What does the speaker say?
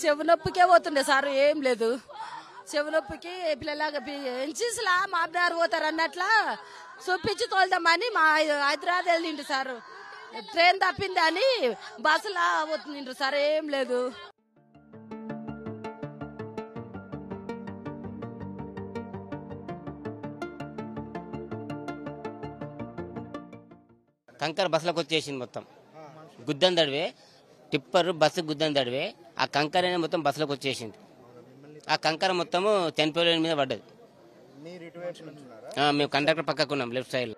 చెవు నొప్పికే పోతుండే సార్, ఏం లేదు. చెవు నొప్పికి పిల్లలాగా ఎన్సీసీలా మాబ్దారు పోతారు అన్నట్లా చూపించి తోలుదామని మా హైదరాబాద్ వెళ్ళిండు సార్. ట్రైన్ తప్పింది అని బస్సులా పోతుండ్రు సార్, ఏం లేదు. కంకర బస్సులకు వచ్చేసింది మొత్తం. గుద్దం దడివే టిప్పర్ బస్సు గుద్దం దడివే ఆ కంకర అనేది మొత్తం బస్సులోకి వచ్చేసింది. ఆ కంకర మొత్తము 10 మీద పడ్డది. మేము కండక్టర్ పక్కకున్నాం లెఫ్ట్ సైడ్.